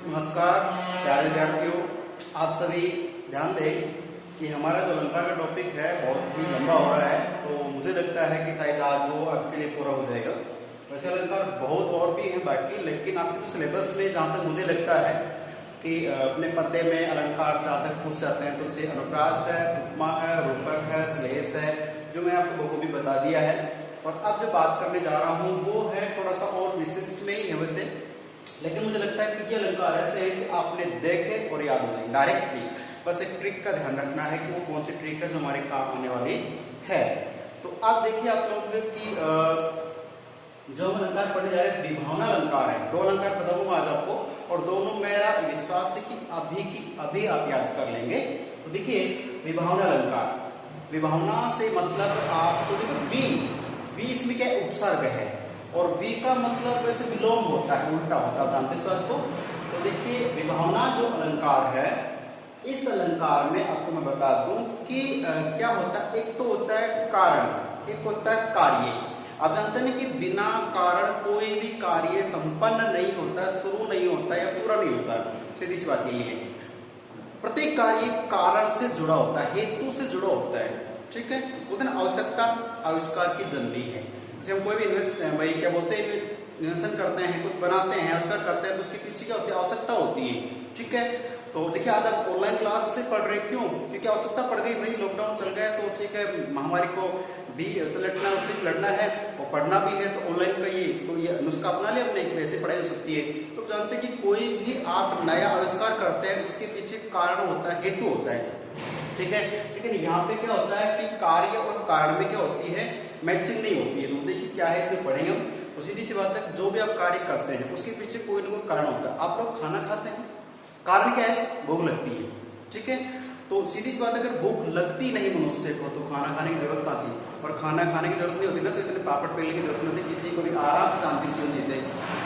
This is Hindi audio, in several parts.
नमस्कार प्यारे विद्यार्थियों, आप सभी ध्यान दें कि हमारा जो अलंकार का टॉपिक है बहुत ही लंबा हो रहा है, तो मुझे लगता है कि शायद आज वो आपके लिए पूरा हो जाएगा। वैसे अलंकार बहुत और भी है बाकी, लेकिन आपके सिलेबस में जहाँ तक मुझे लगता है कि अपने पद्य में अलंकार जहाँ तक पूछ जाते हैं तो उसे अनुप्रास है, उपमा है, रूपक है, श्लेष है, जो मैंने आपको बखूबी बता दिया है। और अब जो बात करने जा रहा हूँ वो है थोड़ा सा और विशिष्ट में ही है वैसे, लेकिन मुझे लगता है कि ये अलंकार ऐसे है कि आपने देखे और याद हो जाए डायरेक्टली। बस एक ट्रिक का ध्यान रखना है कि वो कौन सी ट्रिक है जो हमारे काम आने वाली है। तो आप देखिए आप लोग कि जो हम अलंकार पढ़ने जा रहे हैं विभावना अलंकार है। दो अलंकार बताऊंगा आज आपको, और दोनों मेरा विश्वास है कि अभी आप याद कर लेंगे। तो देखिए विभावना अलंकार, विभावना से मतलब आपको वी इसमें क्या उपसर्ग है, और वी का मतलब वैसे विलोम होता है, उल्टा होता है, आप जानते इस बात को। तो देखिए विभावना जो अलंकार है, इस अलंकार में आपको मैं बता दूं कि क्या होता है। एक तो होता है कारण, एक होता है कार्य। आप जानते हैं कि बिना कारण कोई भी कार्य संपन्न नहीं होता, शुरू नहीं होता या पूरा नहीं होता। सीधी सी बात यही है, प्रत्येक कार्य कारण से जुड़ा होता है, हेतु से जुड़ा होता है। ठीक है, बोलते हैं आवश्यकता आविष्कार की जननी है। जैसे हम कोई भी भाई क्या बोलते हैं, इन्वेंशन करते हैं, कुछ बनाते हैं, आविष्कार करते हैं, तो उसके पीछे क्या होती है, आवश्यकता होती है। ठीक है, तो देखिए आज आप ऑनलाइन क्लास से पढ़ रहे, क्यों? क्योंकि आवश्यकता पड़ गई, भाई लॉकडाउन चल गया, तो ठीक है महामारी को भी से लड़ना, उससे लड़ना है और पढ़ना भी है, तो ऑनलाइन का ये नुस्खा अपना लिया अपने, वैसे पढ़ाई हो सकती है। तो जानते हैं कि कोई भी आप नया आविष्कार करते हैं उसके पीछे कारण होता है, हेतु होता है। ठीक है, लेकिन यहाँ पे क्या होता है कि कार्य और कारण में क्या होती है, मैचिंग नहीं होती है। तो देखिए क्या है, इसमें पढ़ेंगे हम। तो सीधी सी बात है, जो भी आप कार्य करते हैं उसके पीछे कोई ना कोई कारण होता है। आप लोग खाना खाते हैं, कारण क्या है, भूख लगती है। ठीक है, तो सीधी सी बात है, अगर भूख लगती नहीं मनुष्य को तो खाना खाने की जरूरत कहाँ थी, और खाना खाने की जरूरत नहीं होती ना, तो इतने पापड़ पेलने की जरूरत नहीं होती, किसी को भी आराम से शांति से जीते।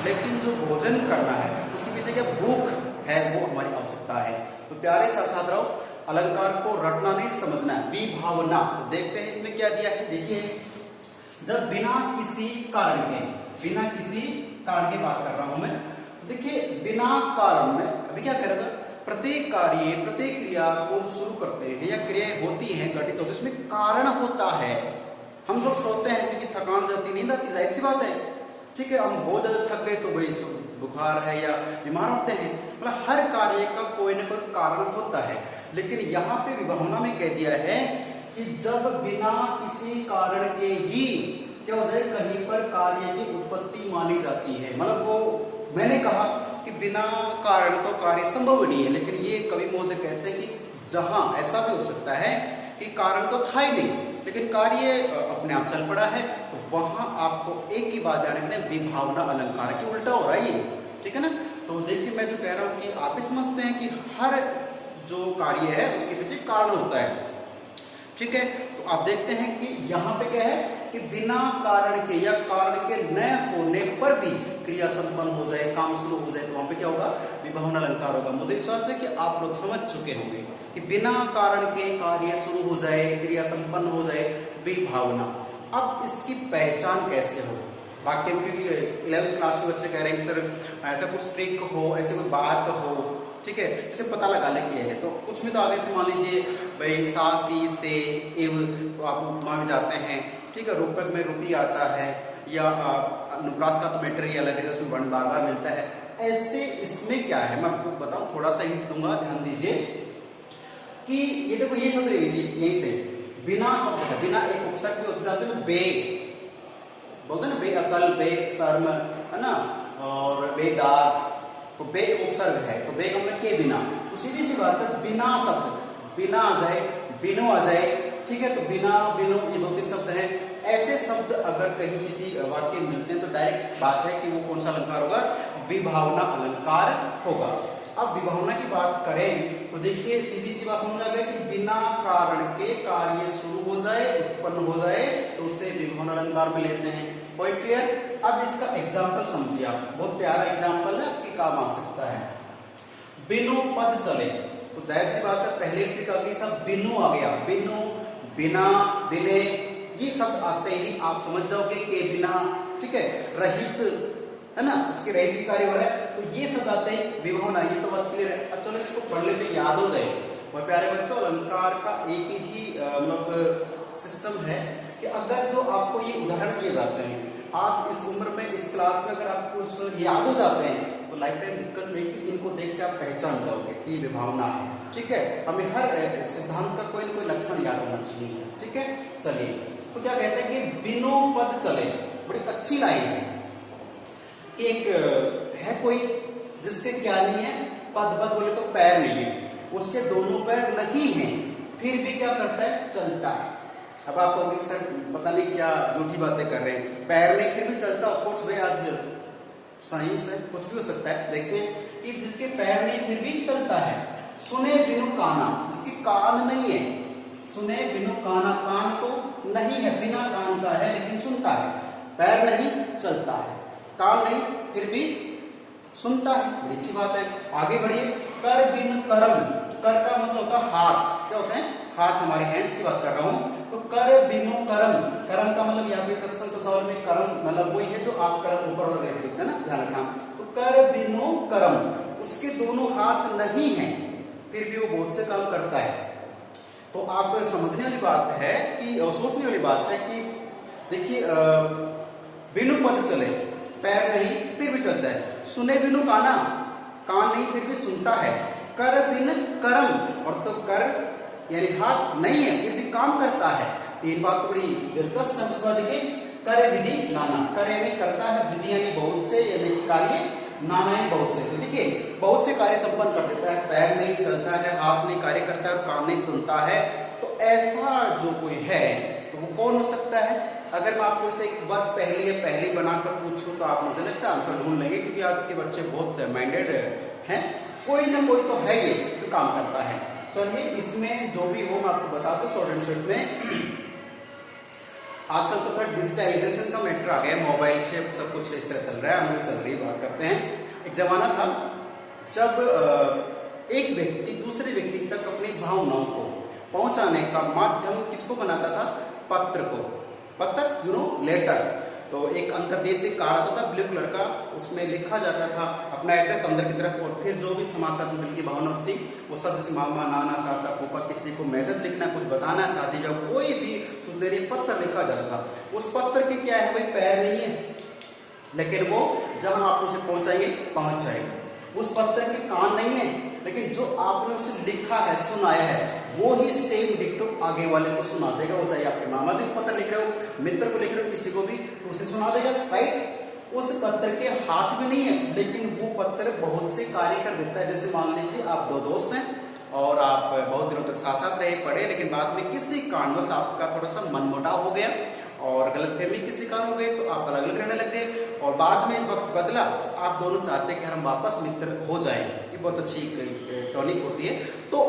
लेकिन जो भोजन करना है उसके पीछे क्या भूख है, वो हमारी आवश्यकता है। तो प्यारे छात्राओं, अलंकार को रटना नहीं, समझना है। विभावना, तो देखते हैं इसमें क्या दिया है। देखिए जब बिना किसी कारण के बात कर रहा हूं मैं, तो देखिए बिना कारण में अभी क्या कह रहा था, प्रत्येक कार्य प्रत्येक क्रिया को शुरू करते हैं या क्रियाएं होती हैं घटित होती है, उसमें कारण होता है। हम लोग सोते हैं क्योंकि थकान जाती, नींद आती, जाहिर सी बात है। ठीक है, हम बहुत ज्यादा थक गए तो भाई बुखार है या बीमार होते हैं, मतलब हर कार्य का कोई ना कोई कारण होता है। लेकिन यहाँ पे विभावना में कह दिया है कि जब बिना किसी कारण के ही क्या होता है, कहीं पर कार्य की उत्पत्ति मानी जाती है। मतलब वो मैंने कहा कि बिना कारण तो कार्य संभव नहीं है, लेकिन ये कवि महोदय कहते हैं कि जहां ऐसा भी हो सकता है कि कारण तो था ही नहीं लेकिन कार्य अपने आप चल पड़ा है, तो वहां आपको एक ही बात ध्यान रखना है, विभावना अलंकार की उल्टा हो रहा है ये। ठीक है ना, तो देखिए मैं जो कह रहा हूं कि आप भी समझते हैं कि हर जो कार्य है उसके पीछे कारण होता है। ठीक है, तो आप देखते हैं कि यहाँ पे क्या है कि बिना कारण के या कारण के न होने पर भी क्रिया संपन्न हो जाए, काम शुरू हो जाए, तो वहां पे क्या होगा, विभावना अलंकार होगा। मुझे विश्वास है कि आप लोग समझ चुके होंगे कि बिना कारण के कार्य शुरू हो जाए, क्रिया संपन्न हो जाए, विभावना। अब इसकी पहचान कैसे हो वाक्य में, क्योंकि 11वीं क्लास के बच्चे कह रहे हैं सर ऐसा कुछ ट्रिक हो, ऐसी कोई बात हो, ठीक है, जैसे पता लगा ले किया है। तो कुछ में तो आगे से मान लीजिए भाई सा सी से इव, तो आप उपमा में जाते हैं। ठीक है, रूपक में रूपी आता है, या अनुप्रास का तो मैटर ही अलग है, उसमें वर्ण बार बार मिलता है। ऐसे इसमें क्या है मैं आपको बताऊं, थोड़ा सा हिंट दूंगा, ध्यान दीजिए कि ये देखो ये शब्द लीजिए, यहीं से बिना शब्द है, बिना एक उपसर्ग भी होते जाते हैं, बे बोलते ना, बे अकल, बे शर्म, है ना, और बेदाग, तो बे उपसर्ग है, तो बे का मतलब के बिना। तो सीधी सी बात है, बिना शब्द, बिना आ जाए, बिनो आ जाए, ठीक है, तो बिना बिनो ये 2-3 शब्द हैं। ऐसे शब्द अगर कहीं किसी वाक्य में मिलते हैं तो डायरेक्ट बात है कि वो कौन सा अलंकार होगा, विभावना अलंकार होगा। अब विभावना की बात करें तो देखिए सीधी सी बात समझ आ गई कि बिना कारण के कार्य शुरू हो जाए, उत्पन्न हो जाए, तो उससे विभावना अलंकार में लेते हैं। Point clear? अब इसका एग्जाम्पल समझिए आप, बहुत प्यारा एग्जाम्पल है, आपके काम आ सकता है। बिनु पद चले, तो जाहिर सी बात है पहले ट्रिक आ गई, सब बिनु आ गया, बिनु, बिना, बिने, ये शब्द आते ही आप समझ जाओगे के बिना। ठीक है, रहित, है ना, उसके रहित भी कार्य हो रहा है, तो ये सब आते हैं विभावना। ये तो बात क्लियर है। अब चलो इसको पढ़ लेते, याद हो जाए। और प्यारे बच्चों, अलंकार का एक ही मतलब सिस्टम है कि अगर जो आपको ये उदाहरण दिए जाते हैं आज इस उम्र में इस क्लास में, अगर आपको याद हो जाते हैं तो लाइफ टाइम दिक्कत नहीं, कि इनको देख के आप पहचान जाओगे कि विभावना है। ठीक है, हमें हर सिद्धांत का कोई न कोई लक्षण याद होना चाहिए। ठीक है, चलिए तो क्या कहते हैं कि बिनु पद चले, बड़ी अच्छी लाइन है कि एक है कोई जिसके क्या नहीं है, पद, पद बोले तो पैर नहीं है, उसके दोनों पैर नहीं है, फिर भी क्या करता है, चलता है। अब आप कहोगे सर पता नहीं क्या झूठी बातें कर रहे हैं, पैर नहीं फिर भी चलता। ऑफकोर्स भाई आज साइंस है, कुछ भी हो सकता है। देखते हैं कि जिसके पैर नहीं फिर भी चलता है। सुने बिनु काना, जिसके कान नहीं है, सुने बिनु काना, कान तो नहीं है, बिना कान का है लेकिन सुनता है, पैर नहीं चलता है, कान नहीं फिर भी सुनता है, बड़ी अच्छी बात है। आगे बढ़िए, कर बिनु करम, कर का मतलब होता है हाथ, क्या होते हैं, हाथ, हमारे हैंड्स की बात कर रहा हूं। तो कर बिनु करम, करम का मतलब यहाँ पे तत्सम शब्दावली में करम मतलब वही है जो आप करम ऊपर वाला रेख देते हैं ना, ध्यान रखना। तो कर बिनु करम, उसके दोनों हाथ नहीं है फिर भी वो बहुत से काम करता है। तो आप समझने वाली बात है कि, और सोचने वाली बात है कि देखिए बिनु पद चले, पैर नहीं फिर भी चलता है। सुने बिनु काना, कान नहीं फिर भी सुनता है। कर बिन करम, और तो कर यानी हाथ नहीं है फिर भी काम करता है। तीन बात तो बड़ी दिलचस्प है। उसके बाद देखिए, कर विधि नाना, कर यानी करता है, विधि यानी बहुत से यानी कि कार्य, नाना यानी बहुत से। तो देखिए बहुत से कार्य संपन्न कर देता है, पैर नहीं चलता है, हाथ नहीं कार्य करता है, कान नहीं सुनता है। तो ऐसा जो कोई है तो वो कौन हो सकता है? अगर मैं आपको इसे एक वर्ग पहली या पहली बनाकर पूछूं तो आप मुझे लगता है आंसर ढूंढ लेंगे, क्योंकि आज के बच्चे बहुत माइंडेड हैं, कोई ना कोई तो है ये जो काम करता है। चलिए इसमें जो भी हो मैं आपको बता दूं शॉर्ट एंड स्वीट में। आजकल तो खैर डिजिटलाइजेशन का मैटर आ गया, मोबाइल से सब कुछ इस तरह चल रहा है, हम लोग चल रही बात करते हैं। एक जमाना था जब एक व्यक्ति दूसरे व्यक्ति तक अपनी भावनाओं को पहुंचाने का माध्यम किसको बनाता था? पत्र को, पत्र लेटर। तो एक अंतर्देशीय कार्ड आता था ब्लू कलर का, उसमें लिखा जाता था अपना एड्रेस अंदर की तरफ, और फिर जो भी समाचार दिल की भावना होती वो सब, जैसे मामा, नाना, चाचा, फूफा, किसी को मैसेज लिखना, कुछ बताना, शादी का कोई भी सुनने लिए पत्र लिखा जाता था। उस पत्र के क्या है भाई, पैर नहीं है, लेकिन वो जहां आप उसे पहुंचाएंगे पहुंच जाएगा। उस पत्र के कान नहीं है, लेकिन जो आपने उसे लिखा है, सुनाया है, वो ही सेम डिक्टो आगे वाले को सुना देगा। वो चाहे आपके मामा जी को पत्र लिख रहे हो, मित्र को लिख रहे हो, किसी को भी, तो उसे सुना देगा, राइट। उस पत्र के हाथ में नहीं है, लेकिन वो पत्र बहुत से कार्य कर देता है। जैसे मान लीजिए आप दो दोस्त हैं और आप बहुत दिनों तक साथ साथ रहे, पढ़े, लेकिन बाद में किसी कारणवश आपका थोड़ा सा मनमुटाव हो गया और गलतफहमी किसी कारण हो गई, तो आप अलग अलग रहने लग गए, और बाद में वक्त बदला तो आप दोनों चाहते हैं कि हम वापस मित्र हो जाएं। ये बहुत अच्छी टॉनिक होती है। तो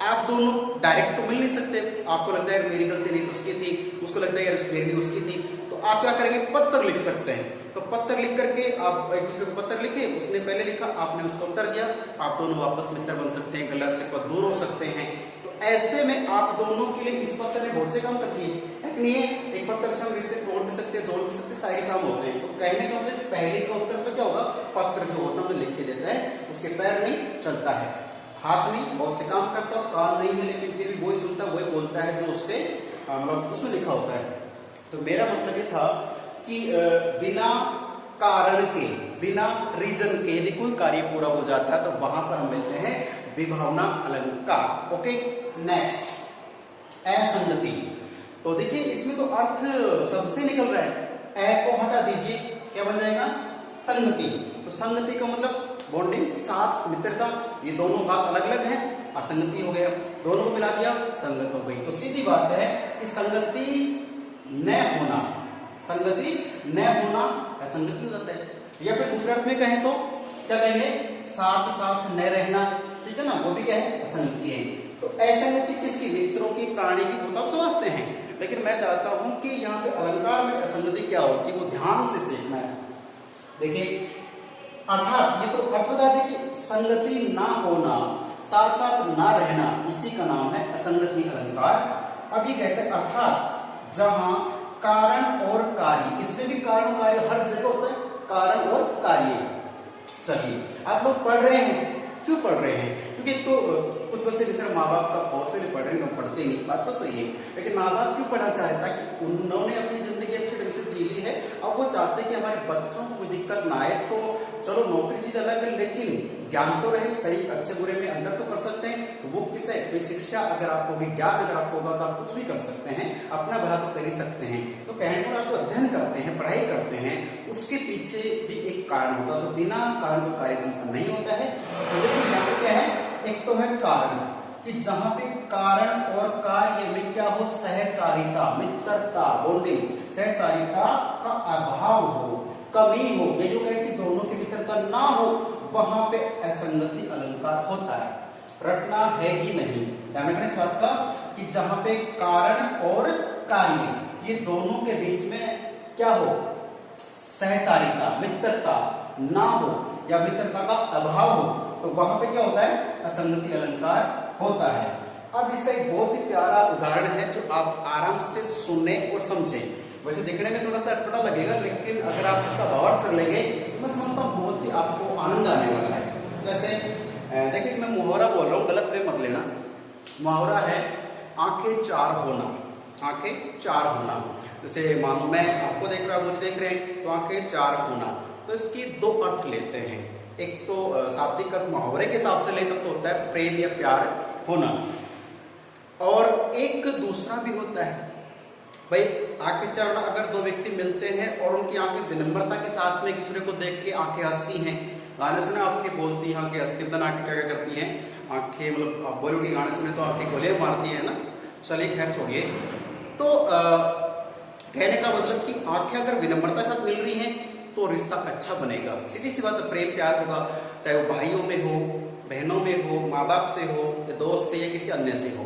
आप दोनों डायरेक्ट तो मिल नहीं सकते, आपको लगता है मेरी गलती नहीं तो उसकी थी, उसको लगता है यार मेरी नहीं उसकी थी, तो आप क्या करेंगे, पत्र लिख सकते हैं। तो पत्र लिख करके आप एक दूसरे को पत्र लिखे, उसने पहले लिखा, आपने उसको उत्तर दिया, आप दोनों वापस मित्र बन सकते हैं, गलत से दूर हो सकते हैं। तो ऐसे में आप दोनों के लिए इस पत्र ने बहुत से काम करती है कि नहीं है? एक पत्र से हम रिश्ते तोड़ भी सकते हैं, जोड़ भी सकते हैं, सारे काम होते हैं। तो कहने का मतलब पहले का उत्तर तो क्या होगा, पत्र जो होता है हमें लिख के देता है, उसके पैर नहीं चलता है, हाथ नहीं बहुत से काम करता है, कान नहीं है, लेकिन फिर भी वही सुनता है, वही बोलता है जो उसके मतलब उसमें लिखा होता है। तो मेरा मतलब ये था कि बिना कारण के, बिना रीजन के यदि कोई कार्य पूरा हो जाता है तो वहां पर हम लेते हैं विभावना अलंकार। ओके, नेक्स्ट असंगति। तो देखिए इसमें तो अर्थ सबसे निकल रहा है, ए को हटा दीजिए, क्या बन जाएगा, संगति। तो संगति का मतलब बॉन्डिंग, साथ, मित्रता, ये दोनों हाथ अलग अलग हैं, असंगति हो गया, दोनों को मिला दिया, संगत हो गई। तो सीधी बात है कि संगति न होना, संगति न होना असंगति हो जाता है। या फिर दूसरे अर्थ में कहें तो क्या कहेंगे, साथ साथ न रहना, ठीक है ना, वो भी क्या है, असंगति है। तो असंगति किसकी, मित्रों की, प्राणी की, वो तो आप समझते हैं, लेकिन मैं चाहता हूं कि यहाँ पे अलंकार में असंगति क्या होती है वो ध्यान से देखना है। देखिए अर्थात ये तो अर्थ बता दें कि संगति ना होना, साथ साथ ना रहना, इसी का नाम है असंगति अलंकार। अब ये कहते हैं अर्थात जहां कारण और कार्य, इसमें भी कारण कार्य हर जगह होता है, कारण और चाहिए। आप लोग पढ़ रहे हैं, क्यों पढ़ रहे हैं? क्योंकि तो कुछ बच्चे जैसे माँ बाप का बहुत से पढ़ रहे हैं, तो पढ़ते नहीं, बात तो सही है, लेकिन माँ बाप क्यों पढ़ना चाह रहे? ताकि उन्होंने अपनी जिंदगी अच्छे ढंग से जी ली है, अब वो चाहते हैं कि हमारे बच्चों को कोई दिक्कत ना आए। तो चलो नौकरी चीज अलग है, लेकिन ज्ञान तो रहे, सही अच्छे बुरे में अंतर तो कर सकते हैं। तो वो किसे है? शिक्षा अगर आपको होगी, ज्ञान अगर आपको होगा, तो आप कुछ भी कर सकते हैं, अपना भला तो कर ही सकते हैं। तो कहने को आप जो अध्ययन करते हैं, पढ़ाई करते हैं, उसके पीछे भी एक कारण होता है, तो बिना कारण कोई कार्य संपन्न नहीं होता है। तो देखिए यहाँ पे क्या है, एक तो है कारण, कि जहां पे कारण और कार्य में क्या हो, सहचारिता, मित्रता, बॉन्डिंग, सहचारिता का अभाव हो, कमी हो, ये जो कहे कि दोनों की मित्रता ना हो, वहां पे असंगति अलंकार होता है, रटना है ही नहीं। ध्यान रखना इस बात का कि जहां पे कारण और कार्य ये दोनों के बीच में क्या हो, सहचारिता, मित्रता ना हो या मित्रता का अभाव हो, तो वहां पे क्या होता है, असंगति अलंकार होता है। अब इसका एक बहुत ही प्यारा उदाहरण है जो आप आराम से सुने और समझें। वैसे देखने में थोड़ा सा अटपटा लगेगा, लेकिन अगर आप उसका भावार्थ कर लेंगे, मैं समझता हूँ बहुत ही आपको आनंद आने वाला है। जैसे देखिए, मैं मुहावरा बोल रहा हूँ, गलत वे मत लेना। मुहावरा है आंखें चार होना, आंखें चार होना। जैसे मानो मैं आपको देख रहा हूँ, मुझे देख रहे हैं, तो आंखें चार होना, तो इसके दो अर्थ लेते हैं। एक तो शाब्दिक अर्थ मुहावरे के हिसाब से लेते तो होता है प्रेम या प्यार होना, और एक दूसरा भी होता है भाई आंखें चार होना। अगर दो व्यक्ति मिलते हैं और उनकी आंखें विनम्रता के साथ में एक दूसरे को देख के आंखें हंसती हैं, गाने सुने आंखें बोलती हैं, आंखें हंसती हैं, आंखें क्या क्या करती हैं, आंखें मतलब आप बॉलीवुड के गाने सुने तो आंखें गोले मारती है ना। चलिए खैर छोड़िए। तो कहने का मतलब कि आंखें अगर विनम्रता के साथ मिल रही हैं तो रिश्ता अच्छा बनेगा। सीधी सी बात है, प्रेम प्यार होगा, चाहे वो भाइयों में हो, बहनों में हो, माँ बाप से हो, या दोस्त से या किसी अन्य से हो।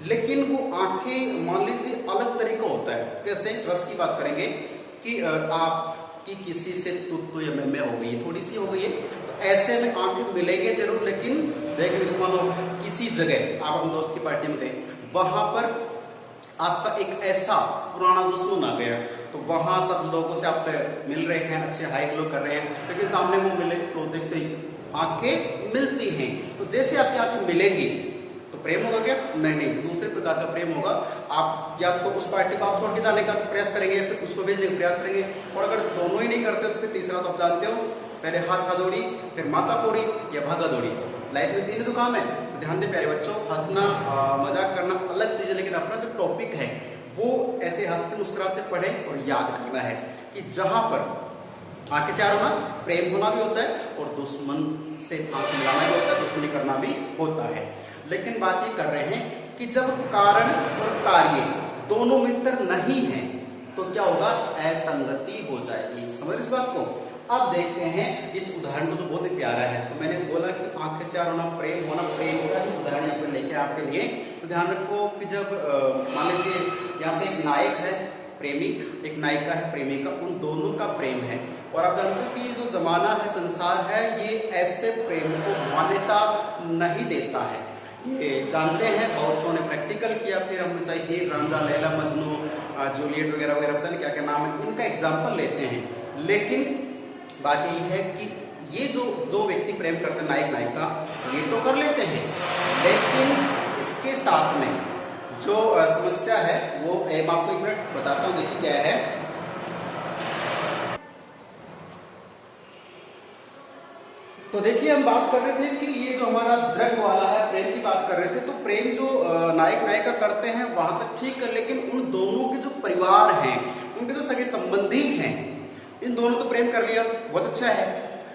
लेकिन वो आंखें मान लीजिए अलग तरीका होता है। कैसे? रस की बात करेंगे कि आपकी किसी से तू या मैं हो गई, थोड़ी सी हो गई है, तो ऐसे में आंखें मिलेंगे जरूर, लेकिन देखिए मान लो किसी जगह आप अपने दोस्त की पार्टी में गए, वहां पर आपका एक ऐसा पुराना दुश्मन आ गया, तो वहां सब लोगों से आप मिल रहे हैं, अच्छे हाई हेलो कर रहे हैं, लेकिन सामने वो मिले तो देखते ही आंखें मिलती हैं। तो जैसे आपकी आंखें मिलेंगी तो प्रेम होगा क्या? नहीं, दूसरे प्रकार का प्रेम होगा। आप या तो उस पार्टी को आप छोड़ के जाने का प्रयास करेंगे या फिर उसको भेजने का प्रयास करेंगे, और अगर दोनों ही नहीं करते तो फिर तीसरा तो आप जानते हो, पहले हाथ जोड़ी, फिर माता कोड़ी या भागा दौड़ी। लाइफ में तीन तो काम है। ध्यान दें प्यारे बच्चों, हंसना मजाक करना अलग चीज है, लेकिन अपना जो टॉपिक है वो ऐसे हंसते मुस्कुराते पढ़े और याद करना है कि जहां पर आंखें चार होना, प्रेम होना भी होता है और दुश्मन से आंख मिलाना भी होता है, दुश्मनी करना भी होता है। लेकिन बात ये कर रहे हैं कि जब कारण और कार्य दोनों मित्र नहीं हैं तो क्या होगा? असंगति हो जाएगी। समझ इस बात को? अब देखते हैं इस उदाहरण को जो बहुत ही प्यारा है। तो मैंने बोला कि आंखें चार होना, प्रेम होना, प्रेम का ही उदाहरण यहाँ पे लेके आपके लिए। तो ध्यान रखो कि जब मान लीजिए यहाँ पे एक नायक है प्रेमी, एक नायिका है प्रेमिका, उन दोनों का प्रेम है, और आप जानते हो कि ये जो जमाना है, संसार है, ये ऐसे प्रेम को मान्यता नहीं देता है। ये जानते हैं, बहुत सौ ने प्रैक्टिकल किया, फिर हम चाहे हीर रांझा, लैला मजनू, जूलियट वगैरह वगैरह पता नहीं क्या क्या नाम है, इनका एग्जाम्पल लेते हैं। लेकिन बात यही है कि ये जो व्यक्ति प्रेम करते हैं, नायक नायिका, ये तो कर लेते हैं, लेकिन इसके साथ में जो समस्या है वो मैं आपको एक मिनट बताता हूँ। देखिए क्या है। तो देखिए हम बात कर रहे थे कि ये जो हमारा ड्रग वाला है, प्रेम की बात कर रहे थे। तो प्रेम जो नायक नायिका करते हैं वहां तक ठीक है, लेकिन उन दोनों के जो परिवार हैं, उनके जो सगे संबंधी हैं, इन दोनों तो प्रेम कर लिया, बहुत अच्छा है,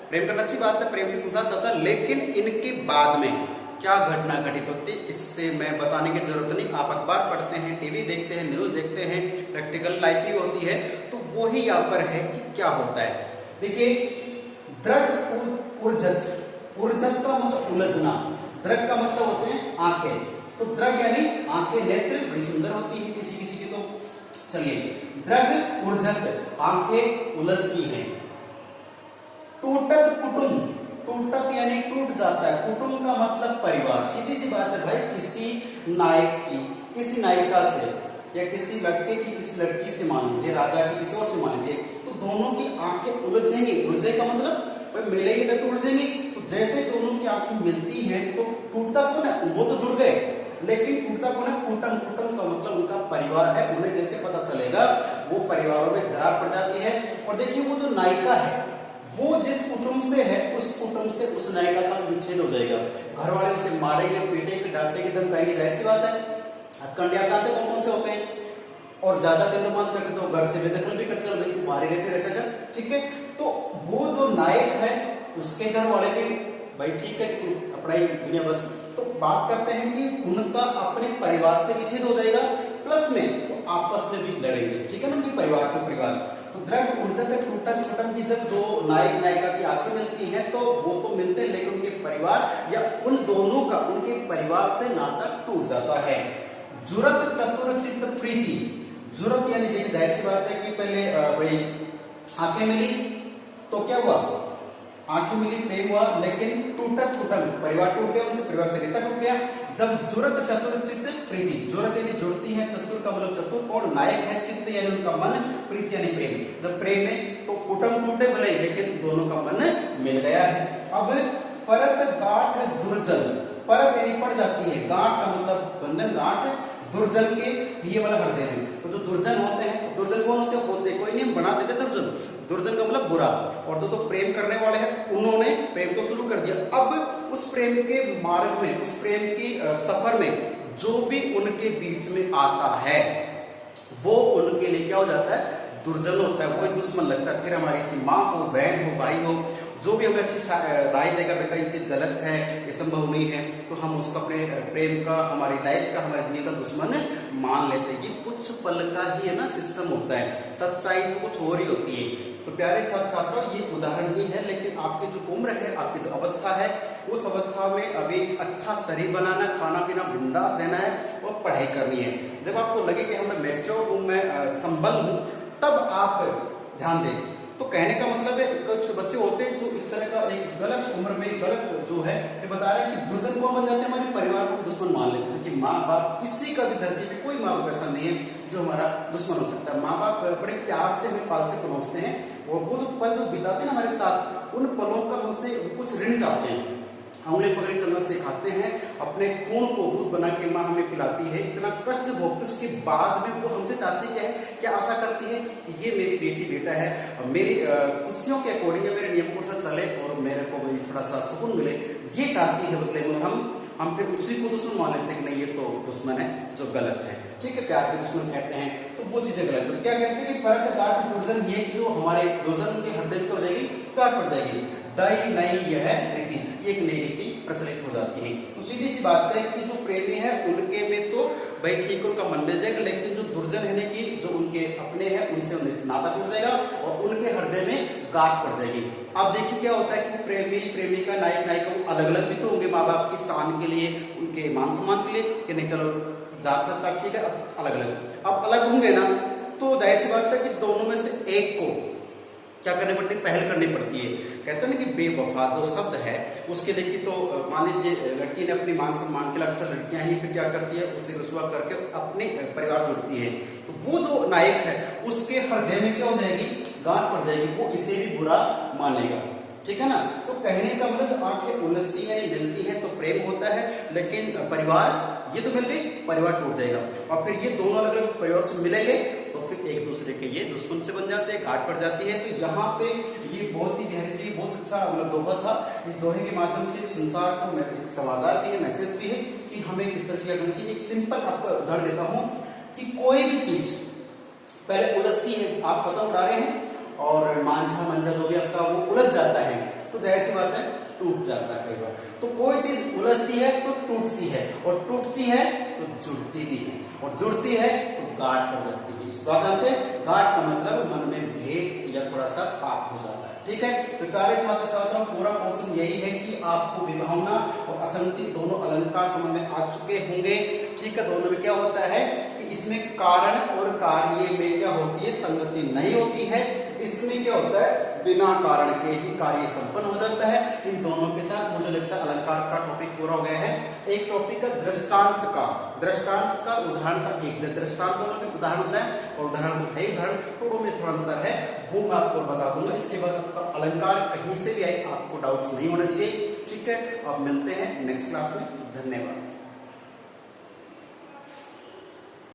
प्रेम करना अच्छी बात है, प्रेम से संसार चलता है। लेकिन इनके बाद में क्या घटना घटित होती है, इससे मैं बताने की जरूरत नहीं। आप अखबार पढ़ते हैं, टीवी देखते हैं, न्यूज देखते हैं, प्रैक्टिकल लाइफ भी होती है, तो वही यहाँ पर है कि क्या होता है। देखिए दृढ़ उर्जत, उर्जत का मतलब उलझना, दृढ़ का मतलब होते हैं आंखें, तो दृढ़ यानी आंखें, नेत्र बड़ी सुंदर होती है किसी किसी की। तो चलिए, दृढ़ उर्जत, आंखें उलझती हैं। टूटत कुटुंब, टूटत यानी टूट जाता है, कुटुंब का मतलब परिवार। सीधी सी बात है भाई, किसी नायक की किसी नायिका से या किसी लड़के की किसी लड़की से मान लीजिए, राजा की किसी और से मान लीजिए, तो दोनों की आंखें उलझेंगी। उलझे का मतलब भाई मिलेंगे तब टूट जाएंगे। तो जैसे दोनों की आंखें मिलती हैं तो टूटता कौन है, वो तो जुड़ गए, लेकिन टूटता कौन है, कुटुंब। कुटुंब का मतलब उनका परिवार है, उन्हें जैसे पता चलेगा वो परिवारों में दरार पड़ जाती है। और देखिए वो जो नायिका है वो जिस कुटुंब से है उस कुटुंब से उस नायिका का विच्छेद हो जाएगा। घर वाले उसे मारेंगे, पीटेंगे, डांटेंगे, धमकाएंगे, जाहिर सी बात है। हथकंडे आप कौन कौन से होते हैं, और ज्यादा तिंदमाज करके तो घर से बेदखल भी कर, चल भाई तू बाहर रहते ऐसा कर, ठीक है। तो वो जो नायक है उसके घर वाले भी भाई ठीक है कि तू अपना ही दुनिया बस। तो बात करते हैं कि उनका अपने परिवार से विच्छेद हो जाएगा, प्लस में वो आपस में भी लड़ेंगे, ठीक है ना, उनके परिवार के परिवार। तो दृढ़ ऊर्जा तक टूटा खत्म की जब दो नायक नायिका की आंखें मिलती हैं तो वो तो मिलते हैं, लेकिन उनके परिवार या उन दोनों का उनके परिवार से नाता टूट जाता है। जुरत चतुर चित्त प्रीति, जुरत यानी देखिए जाहिर सी बात है कि पहले भाई आंखें मिली तो क्या हुआ, आंखें मिली, प्रेम हुआ, लेकिन टूटा कुटुंब, परिवार टूट गया, उनसे परिवार से रिश्ता टूट गया। जब जुरत चतुर चित्त प्रीति, जुरत यानी जुड़ती है, चतुर का मतलब चतुर कौन, नायक है, चित्त यानी उनका मन, प्रीति यानी प्रेम। जब प्रेम में तो कुटुंब टूटे भले, लेकिन दोनों का मन मिल गया है। अब परत गांठ दुर्जन, परत यानी पड़ जाती है, गांठ का मतलब बंधन, गांठ दुर्जन के ये वाला हृदय में। तो जो दुर्जन होते हैं, दुर्जन कौन होते हैं, होते कोई नहीं, बना देते दुर्जन। दुर्जन का मतलब बुरा। और जो तो प्रेम करने वाले हैं उन्होंने प्रेम को शुरू कर दिया। अब उस प्रेम के मार्ग में, उस प्रेम की सफर में जो भी उनके बीच में आता है वो उनके लिए क्या हो जाता है, दुर्जन होता है, वो दुश्मन लगता है। फिर हमारी माँ हो, बहन हो, भाई हो, जो भी हमें अच्छी राय देगा बेटा ये चीज गलत है, ये संभव नहीं है, तो हम उसको अपने प्रेम का, हमारी लाइफ का, हमारी जिंदगी का दुश्मन मान लेते हैं। ये कुछ पल का ही है ना सिस्टम होता है, सच्चाई तो कुछ और ही होती है। तो प्यारे छात्र छात्राओं ये उदाहरण ही है, लेकिन आपकी जो उम्र है, आपकी जो अवस्था है, उस अवस्था में अभी अच्छा शरीर बनाना, खाना पीना बिंदास रहना है और पढ़ाई करनी है। जब आपको लगे कि मैं मैच्योर हूँ, मैं संबल हूँ, तब आप ध्यान दें। तो कहने का मतलब है कुछ बच्चे होते हैं जो इस तरह का एक गलत उम्र में गलत जो है ये बता रहे हैं कि दुर्जन कौन बन जाते हैं, हमारे परिवार को दुश्मन मान लेते हैं। कि माँ बाप, किसी का भी धरती पे कोई माँ बाप ऐसा नहीं है जो हमारा दुश्मन हो सकता है। माँ बाप बड़े प्यार से हमें पालते पलोसते हैं, और वो जो पल जो बिताते हैं हमारे साथ, उन पलों का हमसे कुछ ऋण चाहते हैं। उंगली पकड़े चलना सिखाते हैं, अपने खून को दूध बना के माँ हमें पिलाती है, इतना कष्ट भोगते उसके बाद में वो हमसे चाहती क्या है, क्या आशा करती है कि ये मेरी बेटी बेटा है, मेरी खुशियों के अकॉर्डिंग मेरे नियमों से चले और मेरे को भाई थोड़ा सा सुकून मिले, ये चाहती है बदले में। और हम फिर उसी को दुश्मन मान लेते हैं कि नहीं ये तो दुश्मन है जो गलत है, ठीक है, प्यार के दुश्मन कहते हैं, तो वो चीजें गलत। तो क्या कहते हैं कि परत गांठ दुर्जन, ये जो हमारे दुर्जन के हृदय में क्या हो जाएगी, प्यार पड़ जाएगी। दई नई यह रीति, एक नई रीति प्रचलित हो जाती है। तो सीधी सी बात है कि जो प्रेमी है उनके में तो भाई ठीक उनका मन मिल जाएगा, लेकिन जो दुर्जन है कि जो उनके अपने हैं उनसे नाता टूट जाएगा और उनके हृदय में गांठ पड़ जाएगी। अब देखिए क्या होता है कि प्रेमी प्रेमिका, नायक नायिका अलग अलग भी तो होंगे माँ बाप की शान के लिए, उनके मान सम्मान के लिए, कि नहीं चलो जात तक ठीक है, अब अलग अलग, अब अलग होंगे ना, तो जाहिर सी बात है कि दोनों में से एक को क्या करनी पड़ती है, पहल करनी पड़ती है। कहते हैं ना कि बेवफा जो शब्द है उसके लिए कि तो मान लीजिए लड़की ने अपनी मान सम्मान के लिए, अक्सर लड़कियां ही फिर क्या करती है, उसे रुसवा करके अपने परिवार जोड़ती है। तो वो जो नायक है उसके हृदय में क्या हो जाएगी, गांठ पड़ जाएगी, वो इसे भी बुरा मानेगा, ठीक है ना। तो कहने का मतलब आंखें उलझती है, मिलती है तो प्रेम होता है, लेकिन परिवार ये तो मिल गई, परिवार टूट जाएगा। और फिर ये दोनों अलग अलग परिवार से मिलेंगे तो फिर एक दूसरे के ये दुश्मन से बन जाते हैं, गांठ पड़ जाती है। तो यहाँ पे ये बहुत ही गहरी सी, बहुत अच्छा मतलब दोहा था। इस दोहे के माध्यम से संसार को एक समाचार भी है, मैसेज भी है कि हमें किस तरह से करना चाहिए। एक सिंपल आपको उदाहरण देता हूँ कि कोई भी चीज पहले उलझती है, आप पतंग उड़ा रहे हैं और मांझा मंझा जो भी आपका वो उलझ जाता है, तो जाहिर सी बात है टूट जाता है कई बार। तो कोई चीज उलझती है तो टूटती है, और टूटती है तो जुड़ती भी है, और जुड़ती है तो गांठ पड़ जाती है। इस बात जानते हैं, गांठ का मतलब मन में भेद या थोड़ा सा पाप हो जाता है, ठीक है। तो प्यारे छात्र छात्राओं, पूरा पोर्शन यही है कि आपको विभावना और असंगति दोनों अलंकार समझ में आ चुके होंगे, ठीक है। दोनों में क्या होता है कि इसमें कारण और कार्य में क्या होती है, संगति नहीं होती है। इसमें क्या होता है, बिना कारण के ही कार्य संपन्न हो जाता है। इन दोनों के साथ मुझे लगता है अलंकार का टॉपिक पूरा हो गया है। एक टॉपिक का दृष्टांत का उदाहरण का, एक दृष्टांत मतलब उदाहरण होता है और उदाहरण तो है उदाहरण, दोनों में थोड़ा अंतर है, वो मैं आपको बता दूंगा। इसके बाद आपका अलंकार कहीं से भी आए आपको डाउट्स नहीं होना चाहिए। ठीक है, अब मिलते हैं नेक्स्ट क्लास में। धन्यवाद।